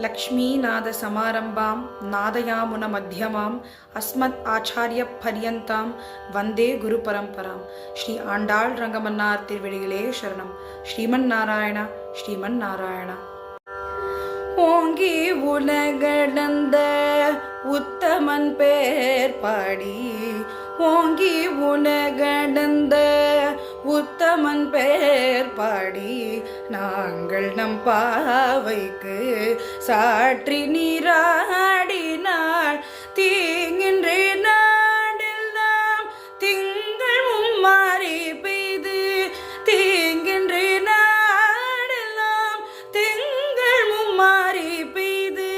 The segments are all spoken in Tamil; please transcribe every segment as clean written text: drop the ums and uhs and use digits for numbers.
லக்ஷ்மீநாத சமாரம்பாம் நாதயாமுன மத்தியமாம் அஸ்மத் ஆச்சாரிய பரியந்தாம் வந்தே குரு பரம்பராம். ஸ்ரீ ஆண்டாள் ரங்கமன்னார் திருவடிகளே சரணம். ஸ்ரீமன் நாராயணா, ஸ்ரீமன் நாராயணா. ஓங்கி உலகளந்த உத்தமன் பேர் பாடி, ஓங்கி உலகளந்த உத்தமன் பேர் பாடி, நாங்கள் நம் பாவைக்கு சாற்றி நீராடினாள். தீங்கின்றே நாடெல்லாம் திங்கள் மும்மாறி பெய்து, தீங்கின்றே நாடெல்லாம் திங்கள் மும்மாறி பெய்து,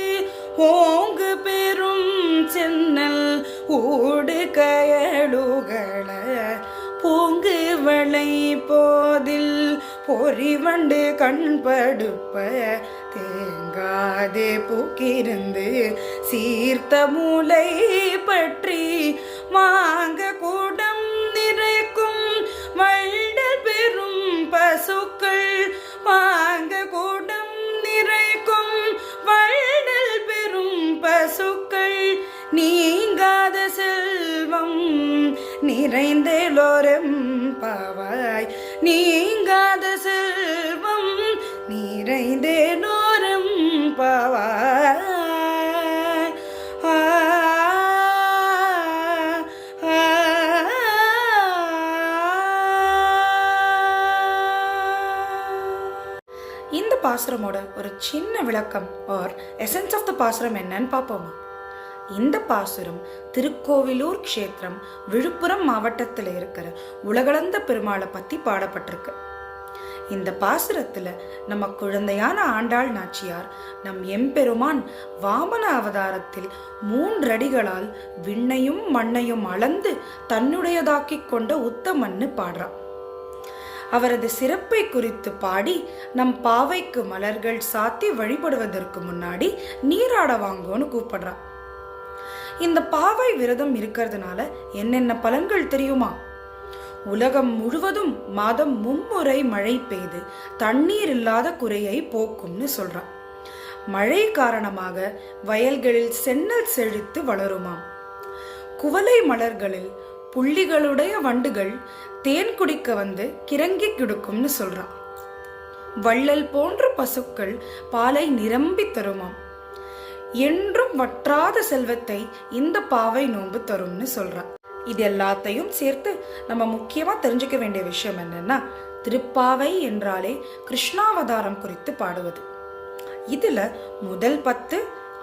ஓங்கு பெரும் சென்னல் ஊடு கயலுகள பூங்கு வளை போதில் பொறிவண்டு கண்படுப்ப, தேங்காதே பூக்கிருந்து சீர்த்த மூலை பற்றி, மாங்க கூடம் நிறைக்கும் வள்ளல் பெரும் பசுக்கள், மாங்க கூடம் நிறைக்கும் வள்ளல் பெரும் பசுக்கள், நீங்காத செல்வம் நிறைந்தேலோரம் பாவாய், நீங்காத செல்வம் நிறைந்தேலோரம் பாவாய். இந்த பாசுரமோட ஒரு சின்ன விளக்கம் ஆர் எசன்ஸ் ஆஃப் த பாசுரம் என்னன்னு பார்ப்போமா? இந்த பாசுரம் திருக்கோவிலூர் க்ஷேத்திரம் விழுப்புரம் மாவட்டத்தில் இருக்கிற உலகளந்த பெருமாளை பத்தி பாடப்பட்டிருக்கு. இந்த பாசுரத்துல நம்ம குழந்தையான ஆண்டாள் நாச்சியார் நம் எம்பெருமான் வாமன அவதாரத்தில் 3 அடிகளால் விண்ணையும் மண்ணையும் அளந்து தன்னுடையதாக்கி கொண்ட உத்தமன்னு பாடுறான். அவரது சிறப்பை குறித்து பாடி நம் பாவைக்கு மலர்கள் சாத்தி வழிபடுவதற்கு முன்னாடி நீராட வாங்கோன்னு கூப்பிடுறான். இந்த பாவை விரதம் இருக்கிறதுனால என்னென்ன பலன்கள் தெரியுமா? உலகம் முழுவதும் மாதம் 3 முறை மழை பெய்து தண்ணீர் இல்லாத குறையை போக்கும்னு சொல்றான். மழை காரணமாக வயல்களில் சென்னல் செழித்து வளருமாம். குவளை மலர்களில் புள்ளிகளுடைய வண்டுகள் தேன் குடிக்க வந்து கிறங்கி கிடக்கும்னு சொல்றான். வள்ளல் போன்ற பசுக்கள் பாலை நிரம்பி தருமாம். என்றும் வற்றாத செல்வத்தை இந்த பாவை நோன்பு தரும்னு சொல்றான். இது எல்லாத்தையும் சேர்த்து நம்ம முக்கியமா தெரிஞ்சுக்க வேண்டிய விஷயம் என்னன்னா, திருப்பாவை என்றாலே கிருஷ்ணாவதாரம் குறித்து பாடுவது. இதுல முதல் 10,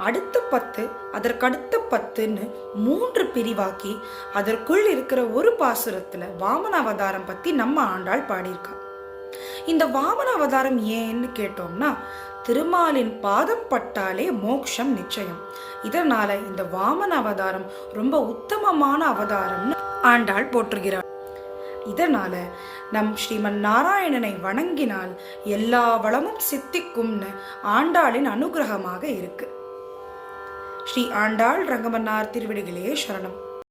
அடுத்த 10, அதற்கடுத்த 10ன்னு 3 பிரிவாக்கி அதற்குள் இருக்கிற ஒரு பாசுரத்துல வாமன அவதாரம் பத்தி நம்ம ஆண்டாள் பாடியிருக்கா. இந்த வாமன அவதாரம் ஏன்னு கேட்டோம்னா, திருமாலின் பாதம் பட்டாலே மோட்சம் நிச்சயம். இதனால இந்த வாமன அவதாரம் ரொம்ப உத்தமமான அவதாரம்னு ஆண்டாள் போற்றுகிறார். இதனால நம் ஸ்ரீமன் நாராயணனை வணங்கினால் எல்லா வளமும் சித்திக்கும்னு ஆண்டாளின் அனுகிரகமாக இருக்கு. ஸ்ரீ ஆண்டாள் ரங்கமன்னார் திருவடிகளே சரணம்.